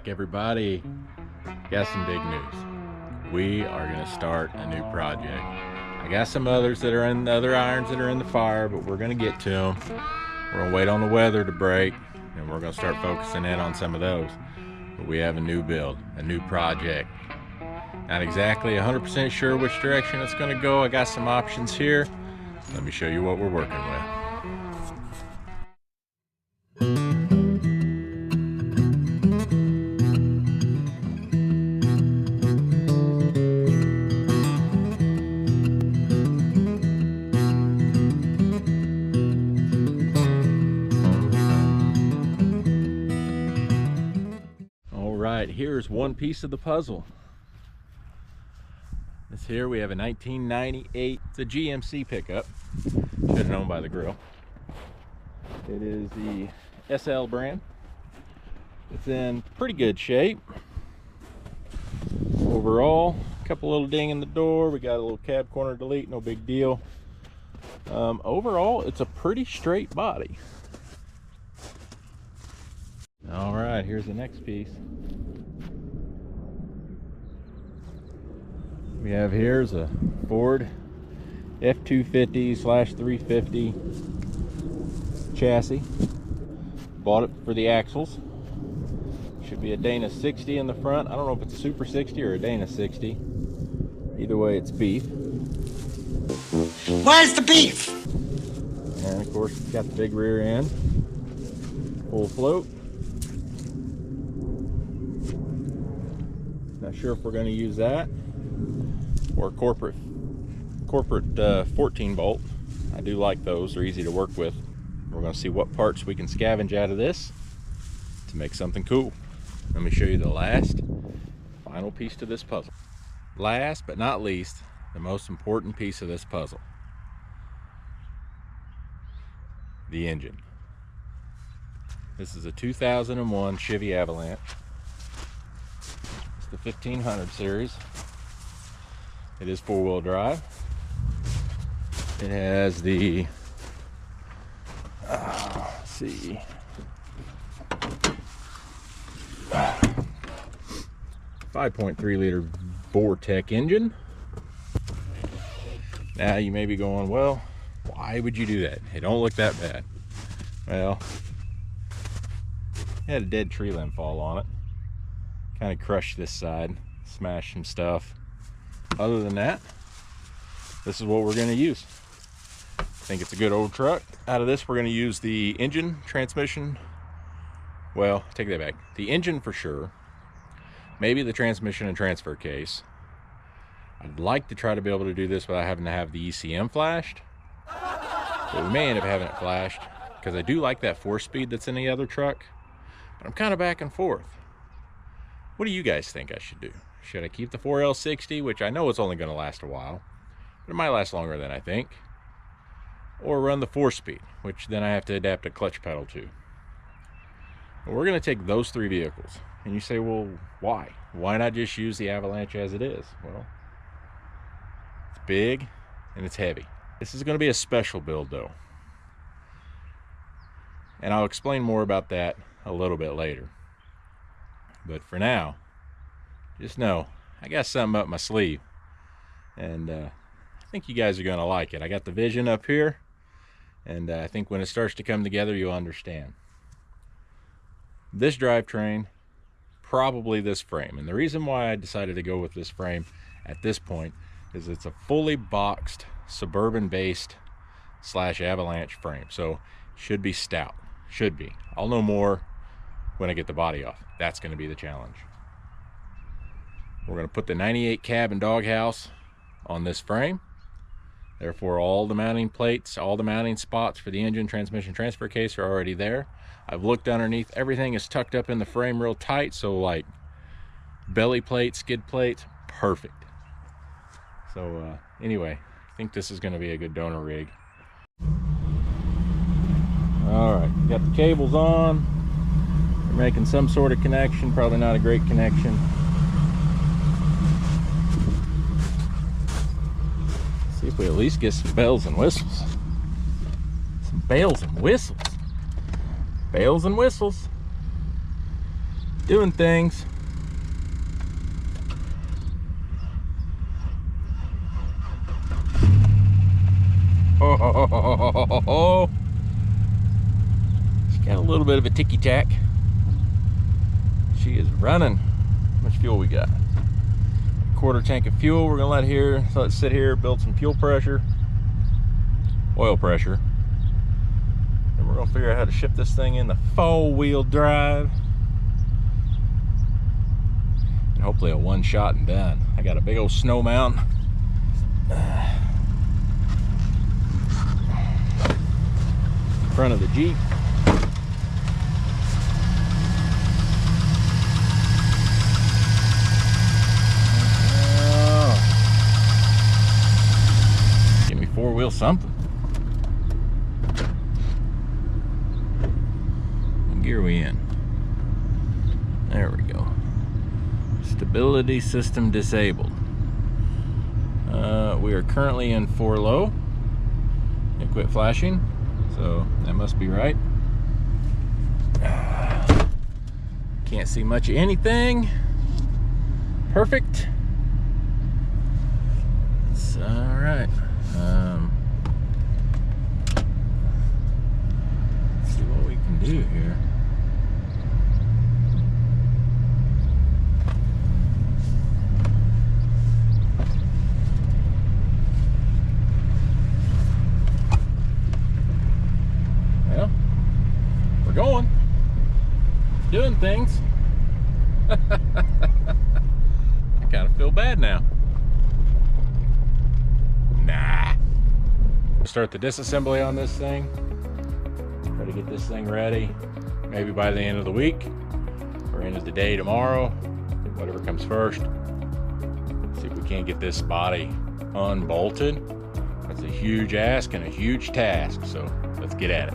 back, everybody. Got some big news. We are going to start a new project. I got some others that are in the other irons that are in the fire, but we're going to get to them. We're going to wait on the weather to break, and we're going to start focusing in on some of those. But we have a new build, a new project. Not exactly 100% sure which direction it's going to go. I got some options here. Let me show you what we're working with. Here's one piece of the puzzle. This here, we have a 1998, it's a GMC pickup. Should have known by the grill. It is the SL brand. It's in pretty good shape. Overall, a couple little ding in the door. We got a little cab corner delete, no big deal. Overall, it's a pretty straight body. All right, here's the next piece. We have here is a Ford F250/350 chassis. Bought it for the axles. Should be a Dana 60 in the front. I don't know if it's a Super 60 or a Dana 60. Either way, it's beef. Where's the beef? And of course, it's got the big rear end. Full float. Not sure if we're going to use that or corporate 14 bolt. I do like those. They're easy to work with. We're going to see what parts we can scavenge out of this to make something cool. Let me show you the last final piece to this puzzle. Last but not least, the most important piece of this puzzle: the engine. This is a 2001 Chevy Avalanche. It's the 1500 series. It is four-wheel drive. It has the, let's see, 5.3 liter Vortec engine. Now you may be going, well, why would you do that? It don't look that bad. Well, it had a dead tree limb fall on it. Kind of crushed this side, smashed some stuff. Other than that, this is what we're going to use. I think it's a good old truck. Out of this, we're going to use the engine, transmission. Well, take that back. The engine for sure. Maybe the transmission and transfer case. I'd like to try to be able to do this without having to have the ECM flashed. But we may end up having it flashed because I do like that 4-speed that's in the other truck. But I'm kind of back and forth. What do you guys think I should do? Should I keep the 4L60, which I know it's only going to last a while, but it might last longer than I think, or run the 4-speed, which then I have to adapt a clutch pedal to? And we're going to take those three vehicles. And you say, well, why? Why not just use the Avalanche as it is? Well, it's big and it's heavy. This is going to be a special build though, and I'll explain more about that a little bit later. But for now, just know I got something up my sleeve, and I think you guys are going to like it. I got the vision up here, and I think when it starts to come together, you'll understand. This drivetrain, probably this frame, and the reason why I decided to go with this frame at this point is it's a fully boxed Suburban based / Avalanche frame, so should be stout. Should be. I'll know more when I get the body off. That's going to be the challenge. We're going to put the 98 cab and doghouse on this frame. Therefore, all the mounting plates, all the mounting spots for the engine, transmission, transfer case are already there. I've looked underneath. Everything is tucked up in the frame real tight, so like belly plates, skid plates, perfect. So anyway, I think this is going to be a good donor rig. All right, got the cables on. We're making some sort of connection, probably not a great connection. See if we at least get some bells and whistles. Some bells and whistles. Bells and whistles. Doing things. Oh, she's got a little bit of a ticky-tack. She is running. How much fuel we got? Quarter tank of fuel. We're gonna let it sit here, build some fuel pressure, oil pressure, and we're gonna figure out how to ship this thing in the 4-wheel drive, and hopefully a one shot and done. I got a big old snow mountain. In front of the Jeep. Four-wheel something. What gear are we in? There we go. Stability system disabled. We are currently in 4 low. It quit flashing, so that must be right. Can't see much of anything. Perfect. It's all right. Let's see what we can do here. Well, we're going. Doing things. I kind of feel bad now. Nah. Start the disassembly on this thing. Try to get this thing ready. Maybe by the end of the week or end of the day tomorrow. Whatever comes first. See if we can't get this body unbolted. That's a huge ask and a huge task. So let's get at it.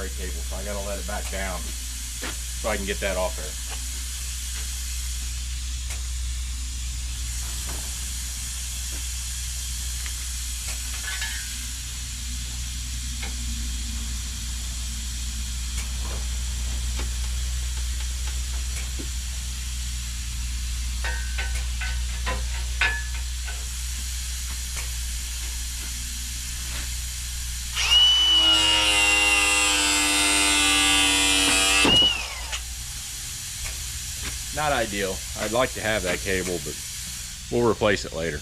brake cable, so I gotta let it back down so I can get that off there. Not ideal. I'd like to have that cable, but we'll replace it later.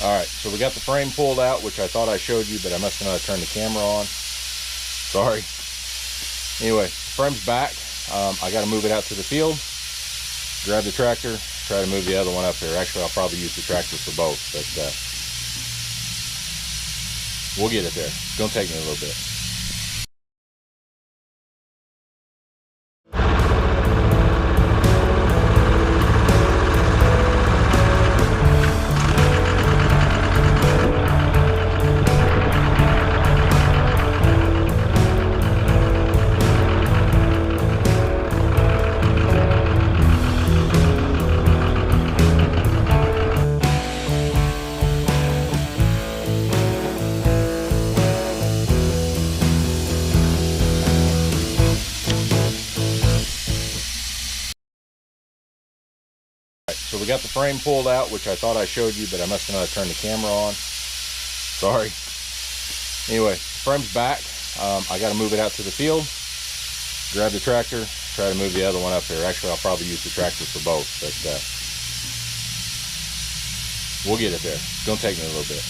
Alright, so we got the frame pulled out, which I thought I showed you, but I must have not turned the camera on. Sorry. Anyway, frame's back. I got to move it out to the field, grab the tractor, try to move the other one up there. Actually, I'll probably use the tractor for both, but we'll get it there. It's going to take me a little bit. So we got the frame pulled out, which I thought I showed you, but I must have not turned the camera on. Sorry. Anyway, frame's back. I got to move it out to the field, grab the tractor, try to move the other one up there. Actually, I'll probably use the tractor for both, but we'll get it there. It's going to take me a little bit.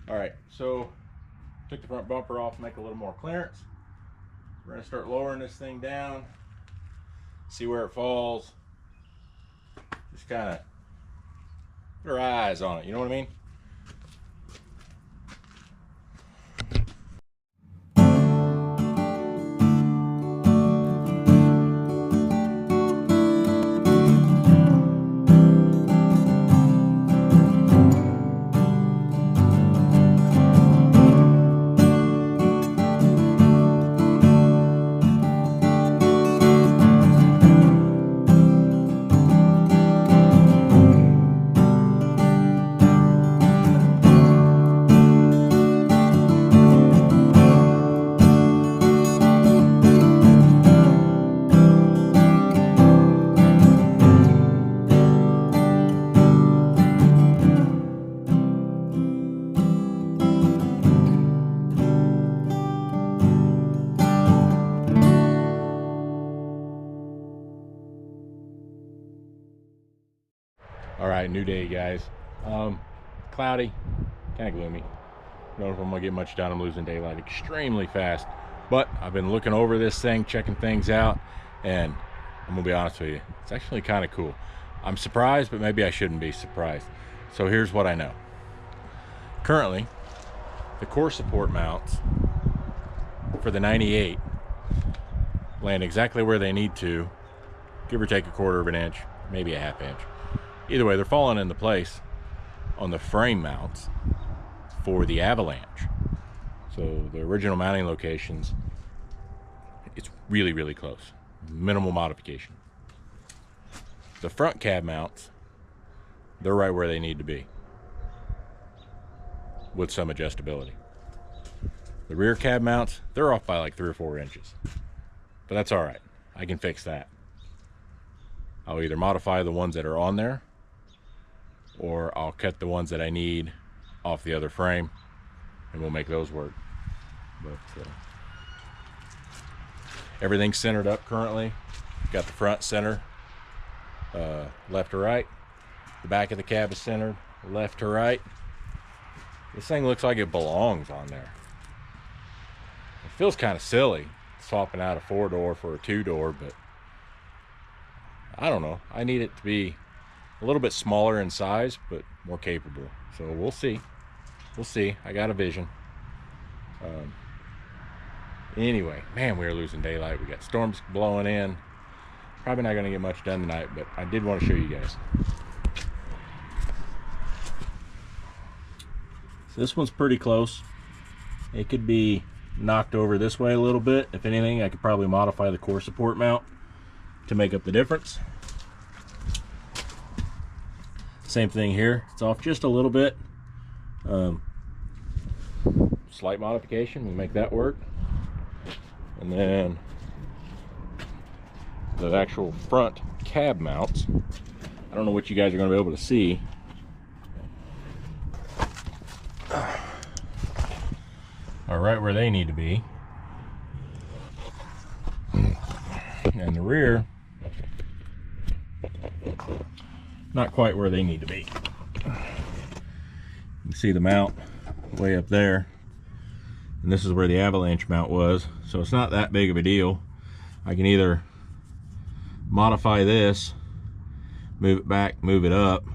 Alright, so took the front bumper off, make a little more clearance. We're going to start lowering this thing down, see where it falls. Just kind of put our eyes on it, you know what I mean? All right, new day, guys. cloudy, kind of gloomy. Don't know if I'm gonna get much done. I'm losing daylight extremely fast. But I've been looking over this thing, checking things out, and I'm gonna be honest with you, it's actually kind of cool. I'm surprised, but maybe I shouldn't be surprised. So here's what I know. Currently, the core support mounts for the 98 land exactly where they need to, give or take a quarter of an inch, maybe a half inch. Either way, they're falling into place on the frame mounts for the Avalanche. So the original mounting locations, it's really, really close. Minimal modification. The front cab mounts, they're right where they need to be, with some adjustability. The rear cab mounts, they're off by like 3 or 4 inches. But that's all right. I can fix that. I'll either modify the ones that are on there, or I'll cut the ones that I need off the other frame, and we'll make those work. But everything's centered up currently. Got the front center, left to right. The back of the cab is centered, left to right. This thing looks like it belongs on there. It feels kind of silly swapping out a 4-door for a 2-door, but I don't know. I need it to be a little bit smaller in size, but more capable. So we'll see. We'll see. I got a vision. Anyway, man, we are losing daylight. We got storms blowing in. Probably not going to get much done tonight, but I did want to show you guys. So this one's pretty close. It could be knocked over this way a little bit. If anything, I could probably modify the core support mount to make up the difference. Same thing here. It's off just a little bit. Slight modification, we make that work. And then the actual front cab mounts, I don't know what you guys are going to be able to see. Are right where they need to be. And the rear, not quite where they need to be. You can see the mount way up there, and this is where the Avalanche mount was, so it's not that big of a deal. I can either modify this, move it back, move it up,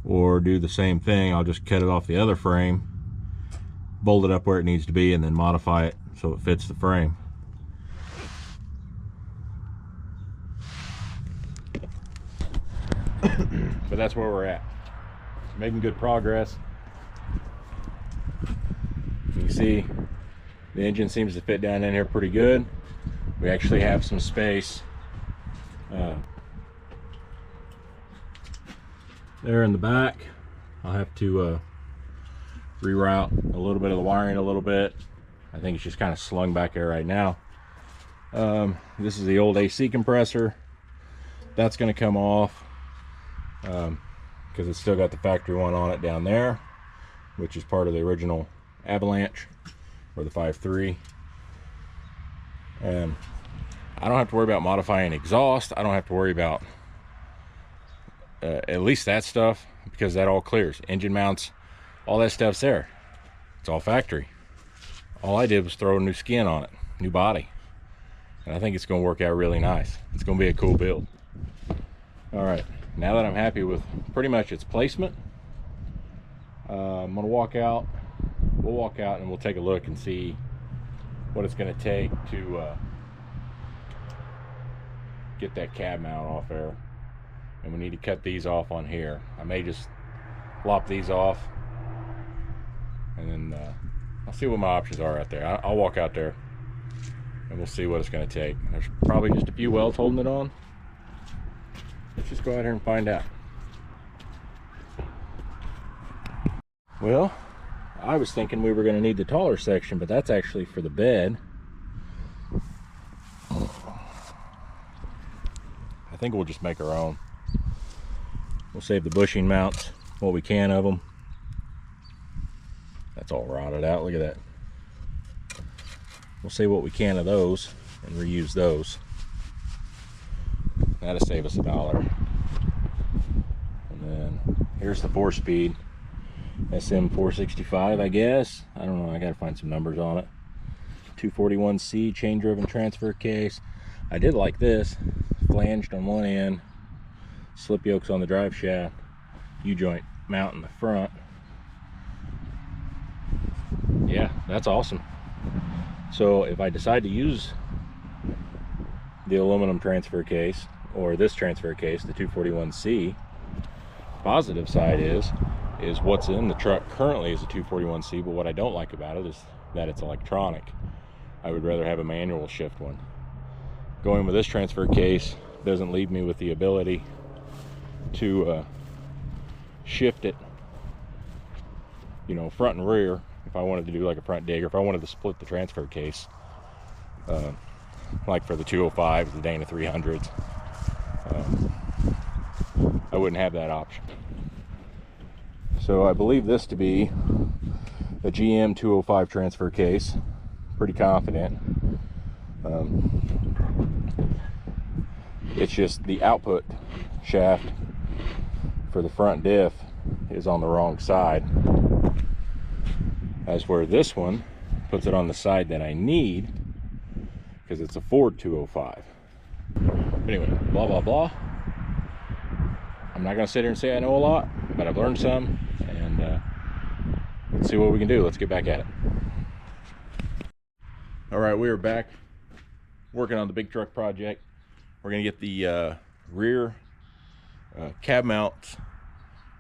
or do the same thing. I'll just cut it off the other frame, bolt it up where it needs to be, and then modify it so it fits the frame. But that's where we're at. Making good progress. You can see the engine seems to fit down in here pretty good. We actually have some space there in the back. I'll have to reroute a little bit of the wiring a little bit. I think it's just kind of slung back there right now. This is the old AC compressor. That's going to come off because it's still got the factory one on it down there, which is part of the original Avalanche, or the 5.3. And I don't have to worry about modifying exhaust. I don't have to worry about at least that stuff, because that all clears. Engine mounts, all that stuff's there. It's all factory. All I did was throw a new skin on it, new body, and I think it's going to work out really nice. It's going to be a cool build. All right, now that I'm happy with pretty much its placement, I'm going to walk out. We'll walk out and we'll take a look and see what it's going to take to get that cab mount off there. And we need to cut these off on here. I may just lop these off, and then I'll see what my options are out there. I'll walk out there and we'll see what it's going to take. There's probably just a few welds holding it on. Let's just go out here and find out. Well, I was thinking we were going to need the taller section, but that's actually for the bed. I think we'll just make our own. We'll save the bushing mounts, what we can of them. That's all rotted out, look at that. We'll save what we can of those and reuse those. That'll save us $1. And And then here's the 4-speed SM 465, I guess. I don't know, I gotta find some numbers on it. 241C chain driven transfer case. I did like this, flanged on one end, slip yokes on the drive shaft, U-joint mount in the front. Yeah, that's awesome. So if I decide to use the aluminum transfer case or this transfer case, the 241C, positive side is what's in the truck currently is a 241C, but what I don't like about it is that it's electronic. I would rather have a manual shift one. Going with this transfer case doesn't leave me with the ability to shift it, you know, front and rear. If I wanted to do like a front dig, or if I wanted to split the transfer case, like for the 205s, the Dana 300s, I wouldn't have that option. So I believe this to be a GM 205 transfer case. Pretty confident. It's just the output shaft for the front diff is on the wrong side, as where this one puts it on the side that I need because it's a Ford 205. Anyway, blah blah blah. I'm not gonna sit here and say I know a lot, but I've learned some, and let's see what we can do. Let's get back at it. All right, we are back working on the big truck project. We're gonna get the rear cab mounts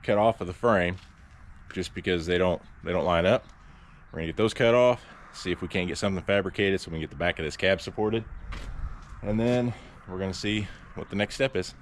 cut off of the frame, just because they don't line up. We're gonna get those cut off, see if we can't get something fabricated so we can get the back of this cab supported, and then we're gonna see what the next step is.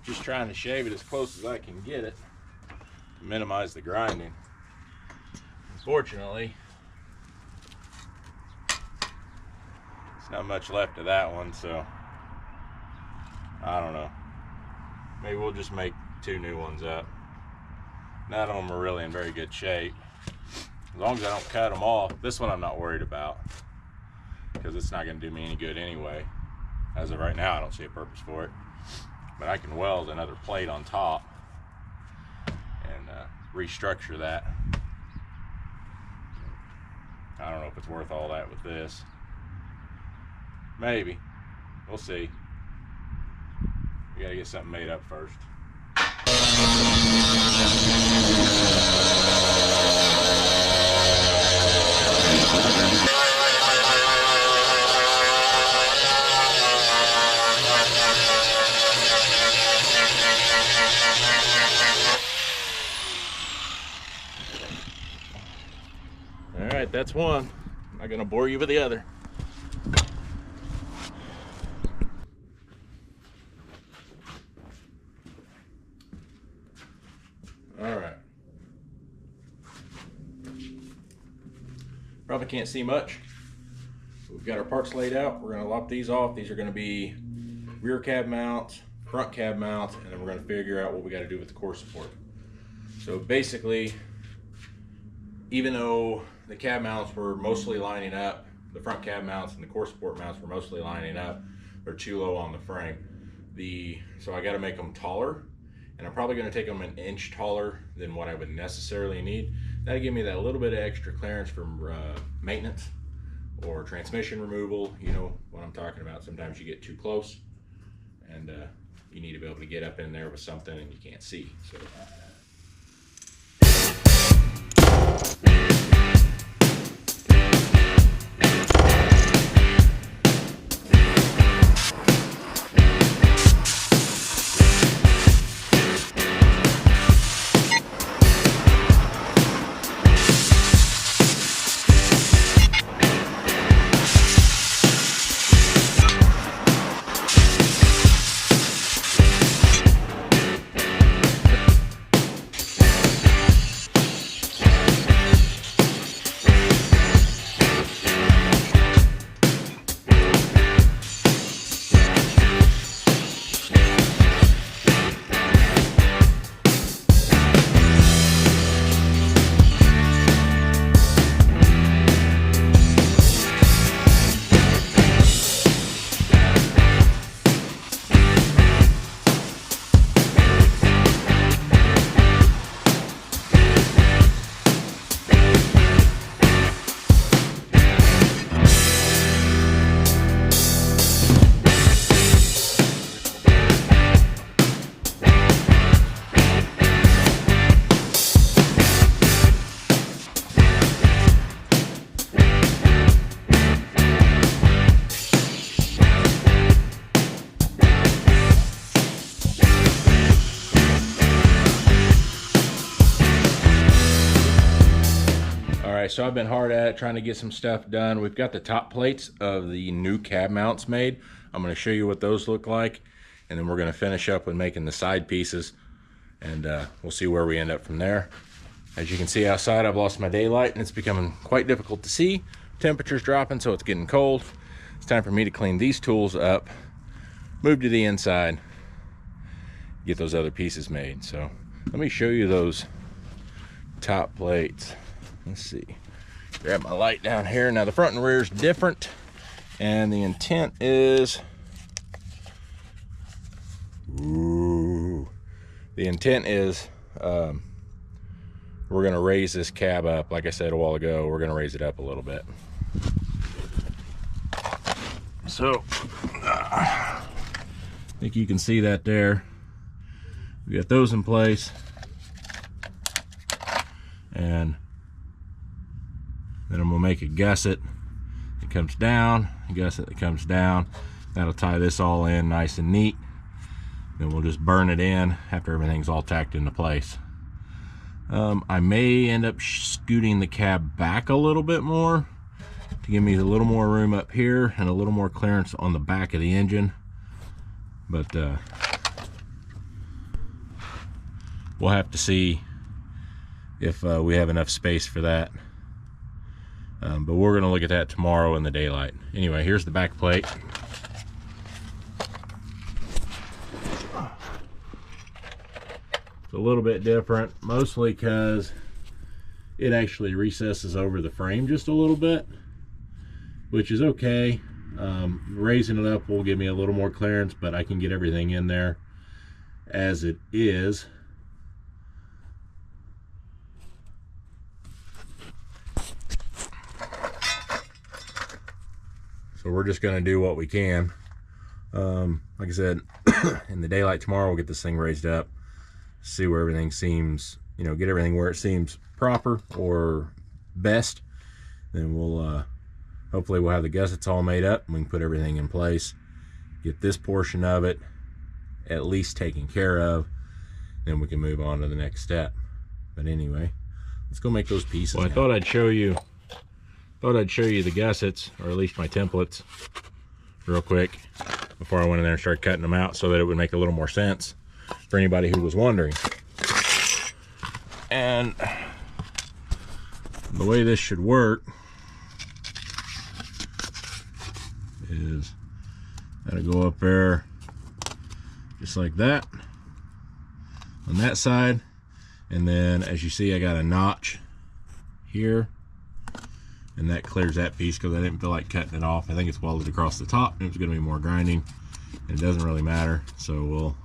Just trying to shave it as close as I can get it to minimize the grinding. Unfortunately, there's not much left of that one, so I don't know. Maybe we'll just make 2 new ones up. None of them are really in very good shape. As long as I don't cut them off. This one I'm not worried about, because it's not going to do me any good anyway. As of right now, I don't see a purpose for it. But I can weld another plate on top and restructure that. I don't know if it's worth all that with this. Maybe. We'll see. We gotta get something made up first. Alright, that's one. I'm not gonna bore you with the other. Alright. Probably can't see much. We've got our parts laid out. We're gonna lop these off. These are gonna be rear cab mounts, front cab mounts, and then we're gonna figure out what we gotta do with the core support. So basically, even though the cab mounts were mostly lining up, the front cab mounts and the core support mounts were mostly lining up, they're too low on the frame. So I got to make them taller, and I'm probably going to take them an inch taller than what I would necessarily need. That'll give me that little bit of extra clearance for maintenance or transmission removal. You know what I'm talking about. Sometimes you get too close and you need to be able to get up in there with something and you can't see. So Alright, so I've been hard at it trying to get some stuff done. We've got the top plates of the new cab mounts made. I'm going to show you what those look like, and then we're going to finish up with making the side pieces, and we'll see where we end up from there. As you can see outside, I've lost my daylight and it's becoming quite difficult to see. Temperature's dropping, so it's getting cold. It's time for me to clean these tools up, move to the inside, get those other pieces made. So let me show you those top plates. Let's see, grab my light down here. Now the front and rear is different, and the intent is, the intent is we're gonna raise this cab up. Like I said a while ago, we're gonna raise it up a little bit. So I think you can see that there. We got those in place, and then I'm gonna make a gusset. It comes down, a gusset that comes down. That'll tie this all in nice and neat. Then we'll just burn it in after everything's all tacked into place. I may end up scooting the cab back a little bit more to give me a little more room up here and a little more clearance on the back of the engine. But we'll have to see if we have enough space for that. But we're going to look at that tomorrow in the daylight. Anyway, here's the back plate. It's a little bit different, mostly because it actually recesses over the frame just a little bit, which is okay. Raising it up will give me a little more clearance, but I can get everything in there as it is. So we're just going to do what we can. Like I said, in the daylight tomorrow, we'll get this thing raised up, see where everything seems, you know, get everything where it seems proper or best. Then we'll hopefully we'll have the gussets all made up and we can put everything in place, get this portion of it at least taken care of, then we can move on to the next step. But anyway, let's go make those pieces. Well, I thought I'd show you the gussets, or at least my templates, real quick before I went in there and started cutting them out, so that it would make a little more sense for anybody who was wondering. And the way this should work is that'll go up there just like that on that side, and then as you see, I got a notch here, and that clears that piece because I didn't feel like cutting it off. I think it's welded across the top, and it's going to be more grinding, and it doesn't really matter. So looks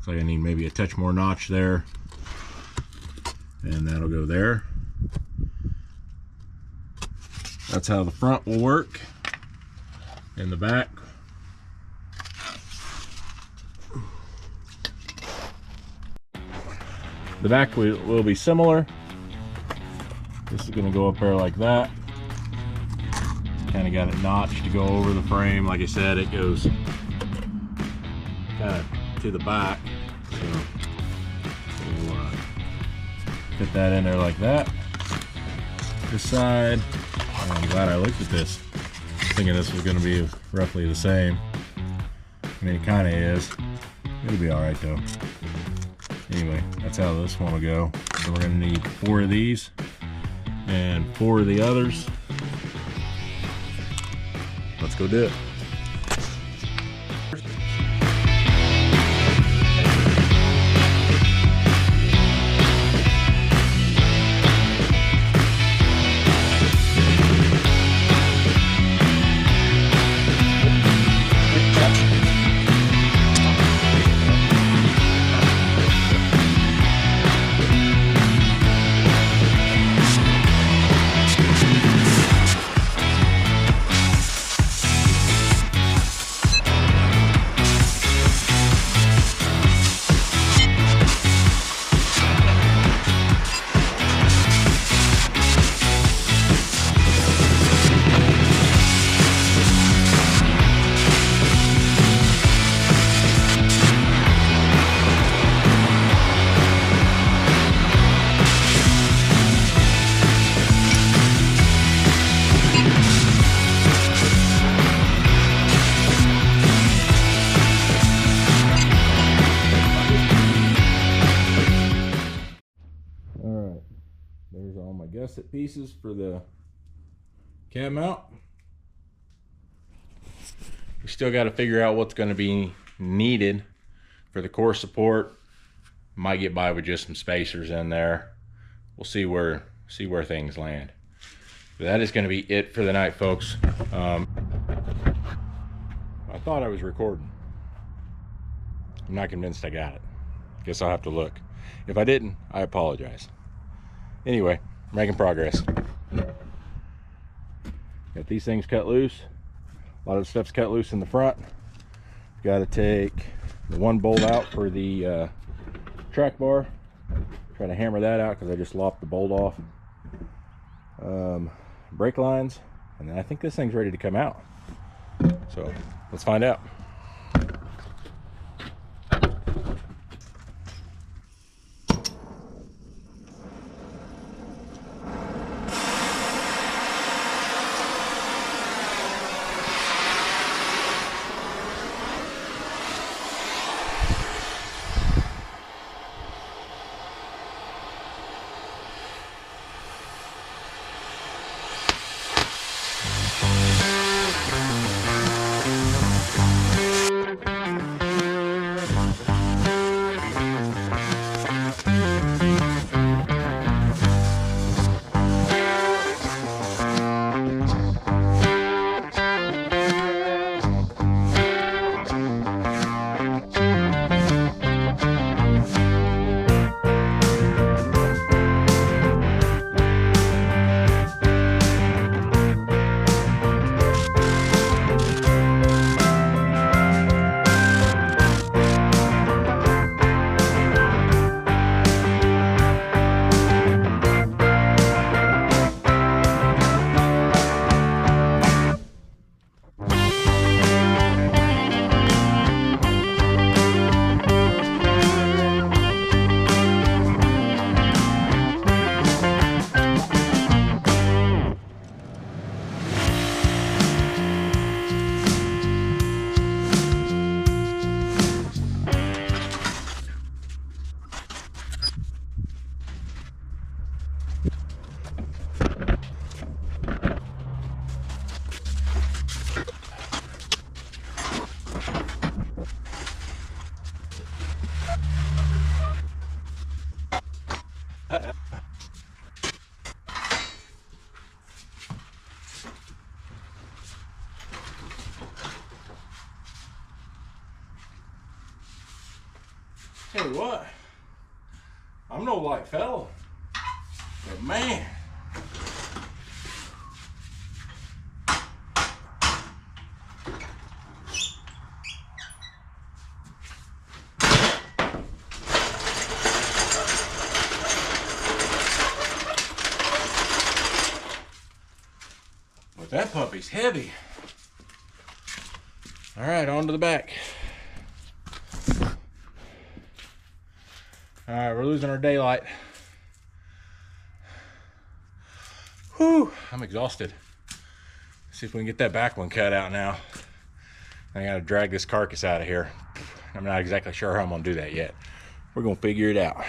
like I need maybe a touch more notch there, and that'll go there. That's how the front will work. In the back, will be similar. This is going to go up there like that. Kind of got it notched to go over the frame. Like I said, it goes kind of to the back. So we'll fit that in there like that. This side, I'm glad I looked at this, thinking this was going to be roughly the same. I mean, it kind of is. It'll be all right though. Anyway, that's how this one will go. So we're going to need 4 of these and 4 of the others. Let's go do it. There's all my gusset pieces for the cab mount. We still got to figure out what's going to be needed for the core support. Might get by with just some spacers in there. We'll see where things land. But that is going to be it for the night, folks. I thought I was recording. I'm not convinced I got it. Guess I'll have to look. If I didn't, I apologize. Anyway, making progress. Got these things cut loose. A lot of the stuff's cut loose in the front. Got to take the one bolt out for the track bar. Try to hammer that out because I just lopped the bolt off. Brake lines, and then I think this thing's ready to come out. So let's find out. Tell you what, I'm no light fellow, but man, but that puppy's heavy. All right, on to the back. All right, we're losing our daylight. Whew, I'm exhausted. See if we can get that back one cut out now. I gotta drag this carcass out of here. I'm not exactly sure how I'm gonna do that yet. We're gonna figure it out.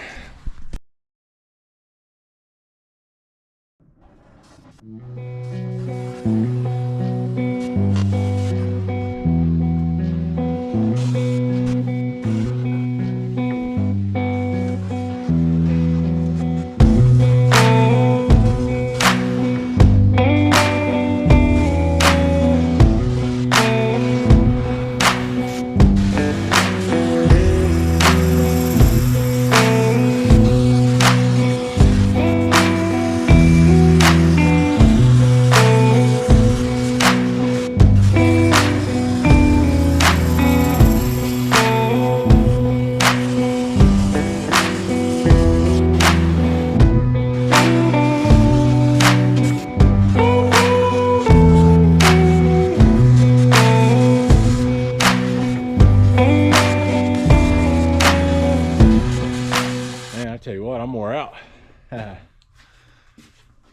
Tell you what, I'm wore out.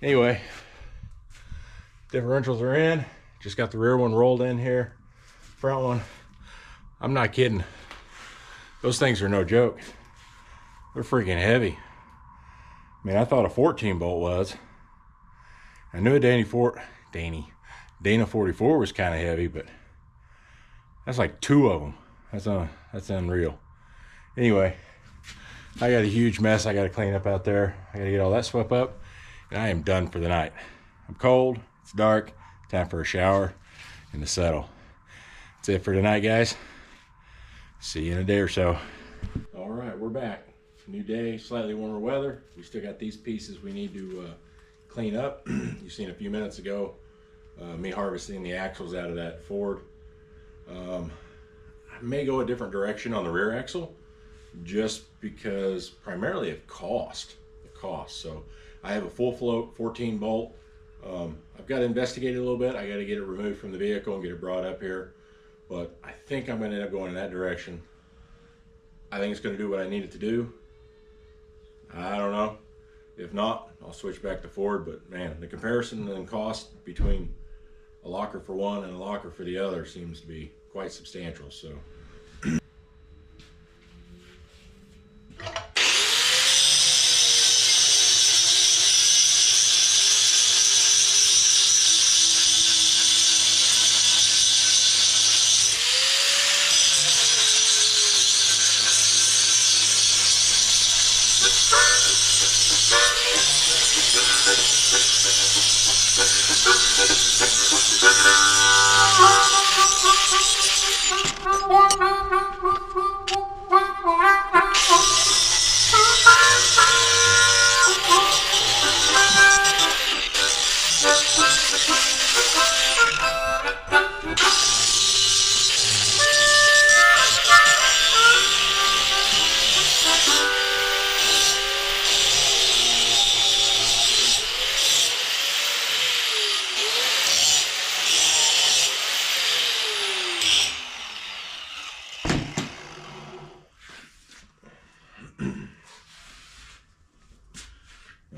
Anyway, differentials are in. Just got the rear one rolled in here. Front one, I'm not kidding. Those things are no joke. They're freaking heavy. I mean, I thought a 14 bolt was. I knew a Dana 44 was kind of heavy, but that's like 2 of them. That's unreal. Anyway, I got a huge mess I got to clean up out there. I got to get all that swept up, and I am done for the night. I'm cold, it's dark, time for a shower and to settle. That's it for tonight, guys. See you in a day or so. All right, we're back. New day, slightly warmer weather. We still got these pieces we need to clean up. You've seen a few minutes ago me harvesting the axles out of that Ford. I may go a different direction on the rear axle, just because primarily of cost. So I have a full float 14 bolt. I've got to investigate it a little bit. I got to get it removed from the vehicle and get it brought up here, but I think I'm going to end up going in that direction. I think it's going to do what I need it to do. I don't know. If not, I'll switch back to Ford, but man, the comparison in cost between a locker for one and a locker for the other seems to be quite substantial. So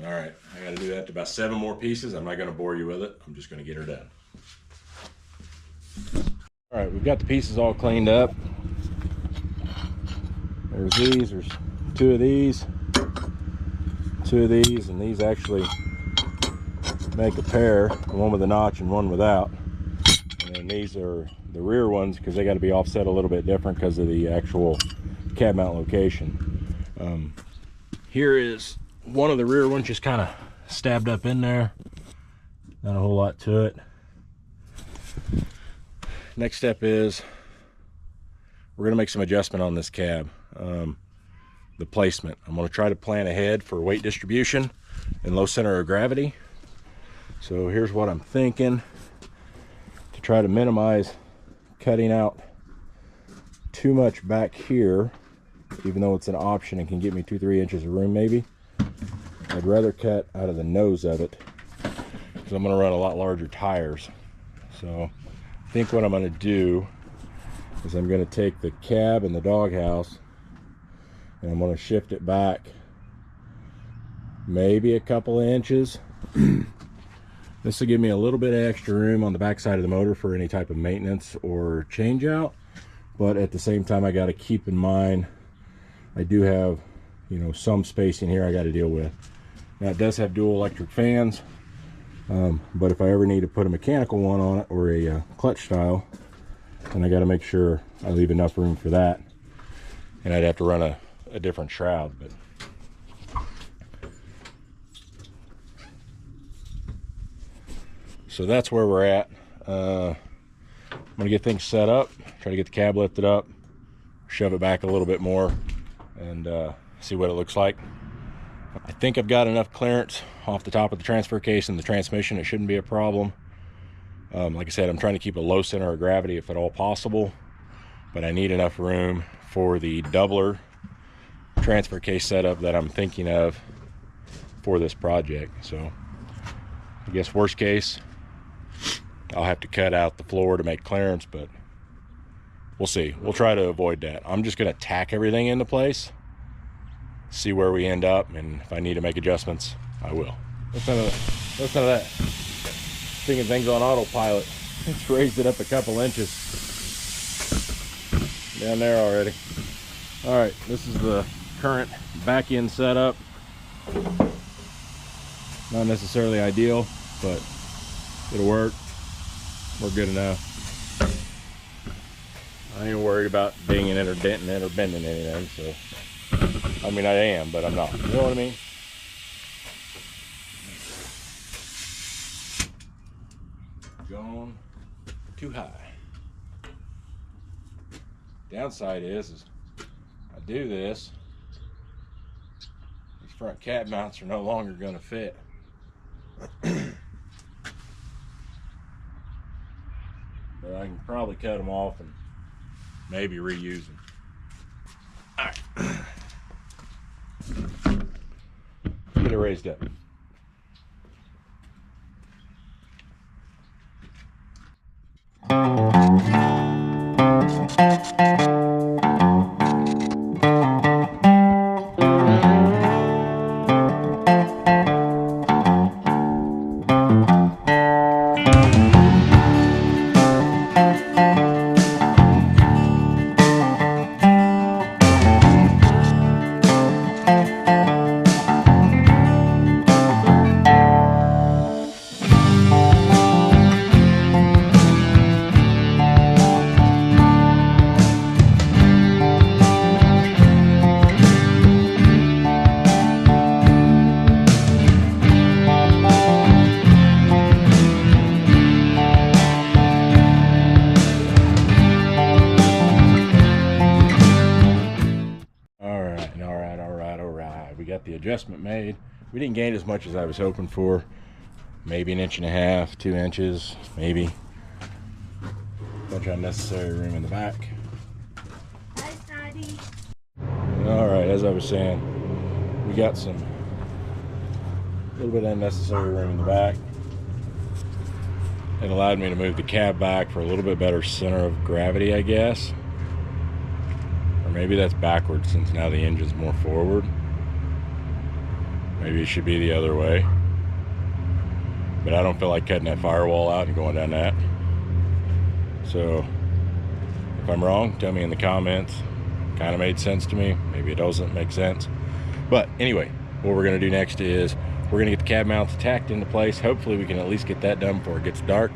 all right, I got to do that to about 7 more pieces. I'm not going to bore you with it. I'm just going to get her done. All right, we've got the pieces all cleaned up. There's these, there's 2 of these, 2 of these, and these actually make a pair, one with a notch and one without. And then these are the rear ones because they got to be offset a little bit different because of the actual cab mount location. Here is one of the rear ones, just kind of stabbed up in there. Not a whole lot to it. Next step is we're going to make some adjustment on this cab. The placement. I'm going to try to plan ahead for weight distribution and low center of gravity. So here's what I'm thinking to try to minimize cutting out too much back here, even though it's an option and can get me 2-3 inches of room maybe. I'd rather cut out of the nose of it because I'm going to run a lot larger tires. So I think what I'm going to do is I'm going to take the cab and the doghouse and I'm going to shift it back maybe a couple of inches. This will give me a little bit of extra room on the back side of the motor for any type of maintenance or change out, but at the same time I got to keep in mind I do have, you know, some spacing here I got to deal with. Now it does have dual electric fans, but if I ever need to put a mechanical one on it or a clutch style, then I got to make sure I leave enough room for that, and I'd have to run a different shroud. But so that's where we're at. I'm gonna get things set up, try to get the cab lifted up, shove it back a little bit more, and see what it looks like. I think I've got enough clearance off the top of the transfer case and the transmission. It shouldn't be a problem. Like I said, I'm trying to keep a low center of gravity if at all possible, but I need enough room for the doubler transfer case setup that I'm thinking of for this project. So I guess worst case, I'll have to cut out the floor to make clearance, but we'll see. We'll try to avoid that. I'm just going to tack everything into place, see where we end up, and if I need to make adjustments, I will. Listen to that. Thinking things on autopilot. It's raised it up a couple inches down there already. All right, this is the current back end setup. Not necessarily ideal, but it'll work. We're good enough. I ain't worried about being an denting it or bending anything, so I mean I am, but I'm not. You know what I mean? Gone too high. Downside is I do this, these front cab mounts are no longer going to fit. But I can probably cut them off and maybe reuse them. Alright. Get it raised up. The adjustment made. We didn't gain as much as I was hoping for. Maybe 1.5 inches, 2 inches, maybe. Bunch of unnecessary room in the back. Hi, Daddy. Alright, as I was saying, we got a little bit of unnecessary room in the back. It allowed me to move the cab back for a little bit better center of gravity, I guess. Or maybe that's backwards since now the engine's more forward. Maybe it should be the other way. But I don't feel like cutting that firewall out and going down that. So, if I'm wrong, tell me in the comments. Kind of made sense to me. Maybe it doesn't make sense. But anyway, what we're going to do next is we're going to get the cab mounts tacked into place. Hopefully we can at least get that done before it gets dark.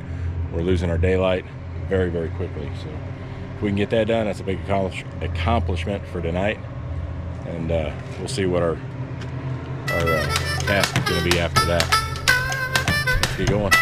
We're losing our daylight very, very quickly. So, if we can get that done, that's a big accomplishment for tonight. And we'll see what our task is going to be after that. Let's get going.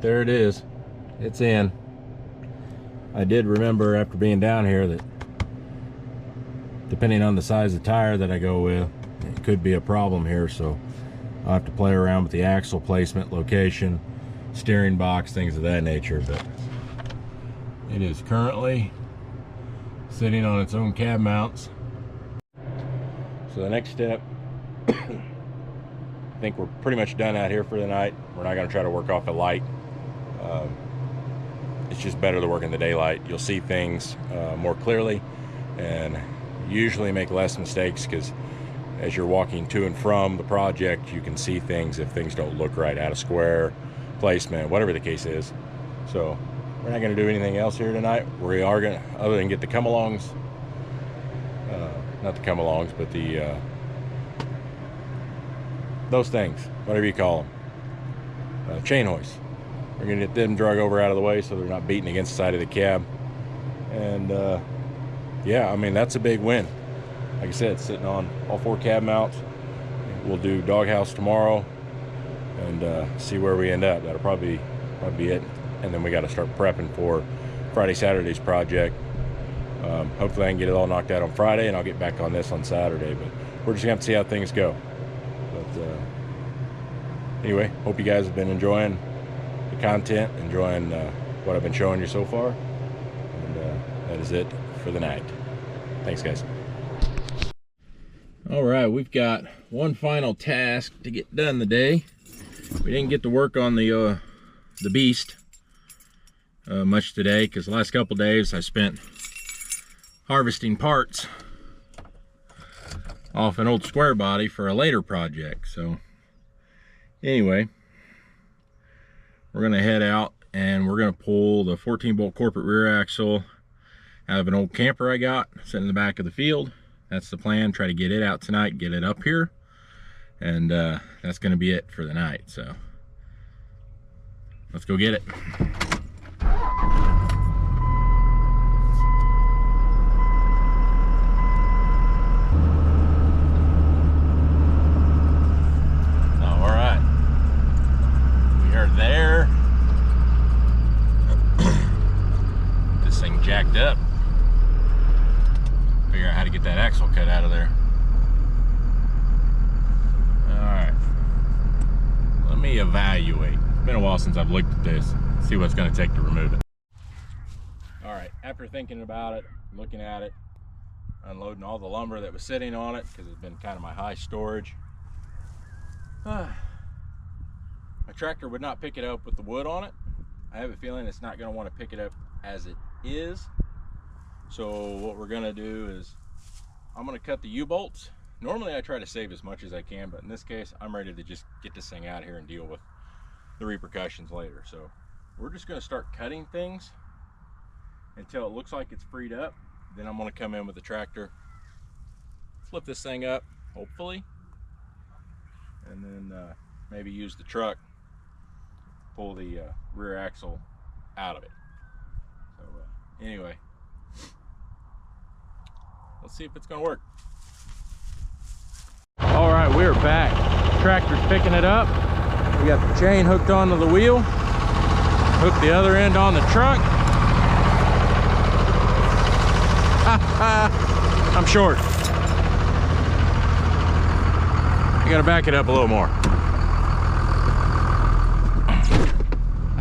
There it is. It's in. I did remember after being down here that depending on the size of tire that I go with, it could be a problem here, so I'll have to play around with the axle placement, location, steering box, things of that nature. But it is currently sitting on its own cab mounts. So the next step, I think we're pretty much done out here for the night. We're not going to try to work off a light. It's just better to work in the daylight. You'll see things more clearly and usually make less mistakes, because as you're walking to and from the project, you can see things if things don't look right, out of square, placement, whatever the case is. So we're not going to do anything else here tonight. We are going to, other than get the come-alongs, not the come-alongs, but the those things, whatever you call them, chain hoists. We're going to get them drug over out of the way so they're not beating against the side of the cab. And yeah, I mean, that's a big win. Like I said, sitting on all 4 cab mounts. We'll do doghouse tomorrow and see where we end up. That'll probably be it. And then we got to start prepping for Friday, Saturday's project. Hopefully I can get it all knocked out on Friday, and I'll get back on this on Saturday, but we're just gonna have to see how things go. But anyway, hope you guys have been enjoying the content, enjoying what I've been showing you so far, and that is it for the night. Thanks, guys. All right, we've got one final task to get done today. We didn't get to work on the beast much today, because the last couple days I spent harvesting parts off an old square body for a later project. So anyway, we're gonna head out and we're gonna pull the 14-bolt corporate rear axle out of an old camper I got sitting in the back of the field. That's the plan. Try to get it out tonight, get it up here, and that's gonna be it for the night. So let's go get it. There. This thing jacked up. Figure out how to get that axle cut out of there. Alright. Let me evaluate. It's been a while since I've looked at this. See what it's going to take to remove it. Alright, after thinking about it, looking at it, unloading all the lumber that was sitting on it, because it's been kind of my high storage. My tractor would not pick it up with the wood on it. I have a feeling it's not going to want to pick it up as it is. So what we're going to do is I'm going to cut the U-bolts. Normally I try to save as much as I can, but in this case I'm ready to just get this thing out of here and deal with the repercussions later. So we're just going to start cutting things until it looks like it's freed up. Then I'm going to come in with the tractor, flip this thing up, hopefully, and then maybe use the truck, pull the rear axle out of it. So anyway, let's see if it's gonna work. All right, we're back. Tractor's picking it up. We got the chain hooked onto the wheel, hooked the other end on the truck. I'm short. I gotta back it up a little more.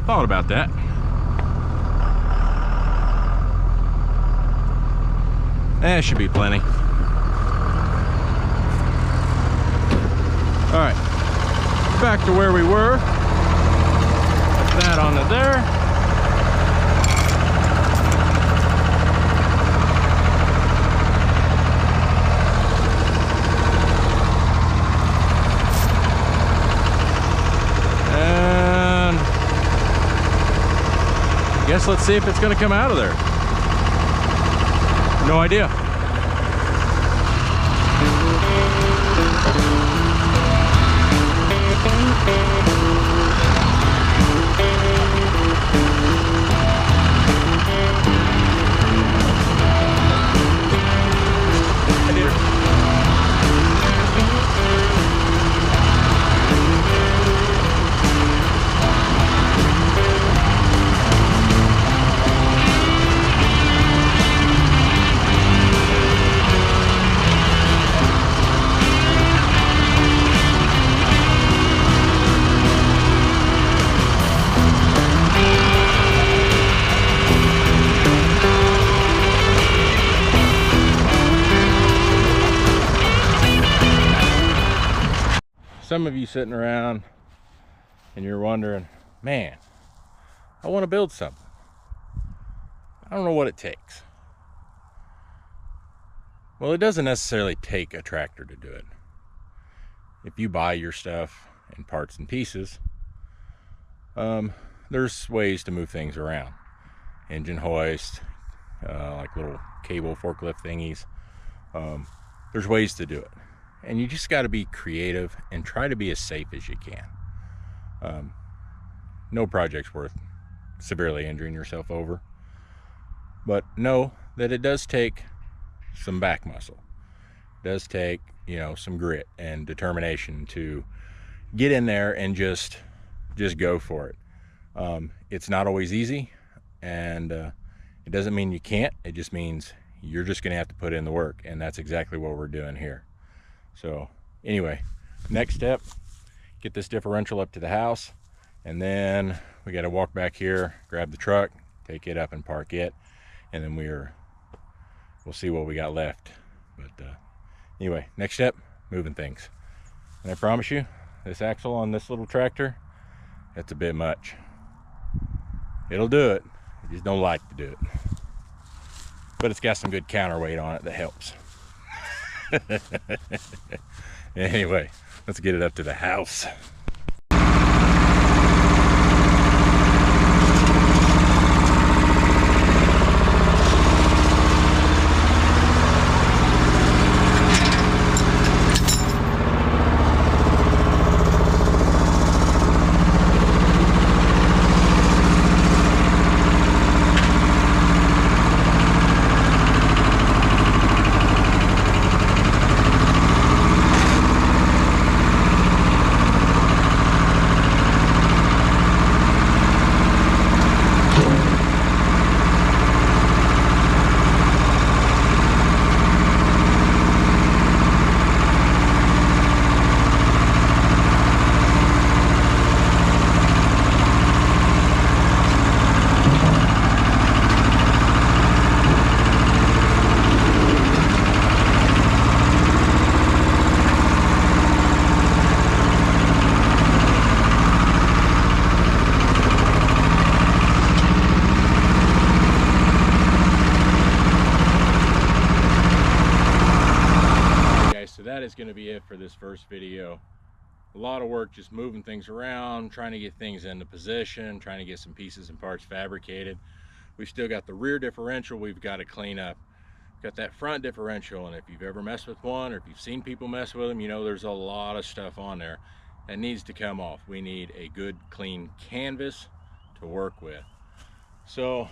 Thought about that. That should be plenty. All right, back to where we were. Put that onto there. Guess let's see if it's going to come out of there. No idea. Some of you sitting around and you're wondering, man, I want to build something. I don't know what it takes. Well, it doesn't necessarily take a tractor to do it. If you buy your stuff in parts and pieces, there's ways to move things around. Engine hoist, like little cable forklift thingies. There's ways to do it. And you just got to be creative and try to be as safe as you can. No project's worth severely injuring yourself over. But know that it does take some back muscle. It does take, some grit and determination to get in there and just go for it. It's not always easy, and It doesn't mean you can't, it just means you're just gonna have to put in the work, and that's exactly what we're doing here. So anyway, next step, get this differential up to the house, and then we got to walk back here, grab the truck, take it up and park it, and then we'll see what we got left. But anyway, next step, moving things. And I promise you, this axle on this little tractor, that's a bit much. It'll do it, I just don't like to do it. But it's got some good counterweight on it that helps. Anyway, let's get it up to the house. That is going to be it for this first video. A lot of work just moving things around, trying to get things into position, trying to get some pieces and parts fabricated. We've still got the rear differential we've got to clean up. We've got that front differential, and if you've ever messed with one or if you've seen people mess with them, you know there's a lot of stuff on there that needs to come off. We need a good clean canvas to work with. So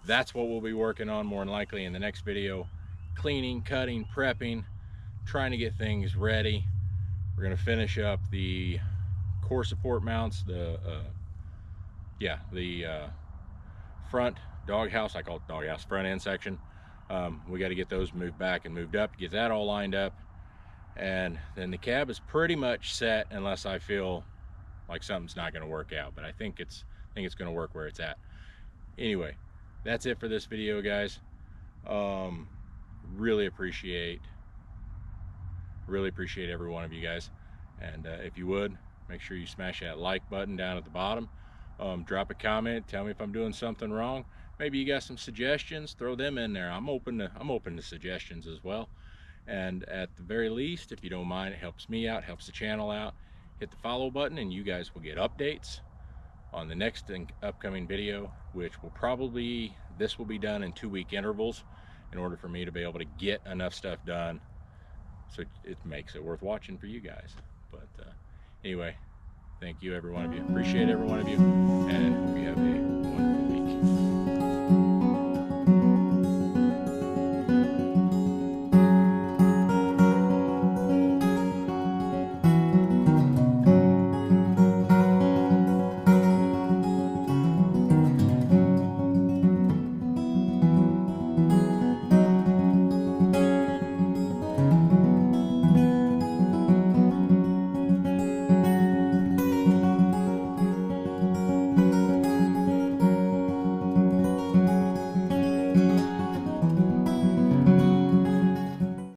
that's what we'll be working on more than likely in the next video. Cleaning, cutting, prepping, trying to get things ready. We're going to finish up the core support mounts, the front doghouse, I call it doghouse, front end section. We got to get those moved back and moved up, get that all lined up, and then the cab is pretty much set unless I feel like something's not going to work out, but I think it's going to work where it's at. Anyway, that's it for this video, guys. Really appreciate every one of you guys, and if you would, make sure you smash that like button down at the bottom. Drop a comment, tell me if I'm doing something wrong. Maybe you got some suggestions, throw them in there. I'm open to suggestions as well. And at the very least, if you don't mind, it helps me out, helps the channel out. Hit the follow button and you guys will get updates on the next upcoming video, which this will be done in 2-week intervals in order for me to be able to get enough stuff done so it makes it worth watching for you guys. But anyway, thank you every one of you, appreciate every one of you, and hope you have a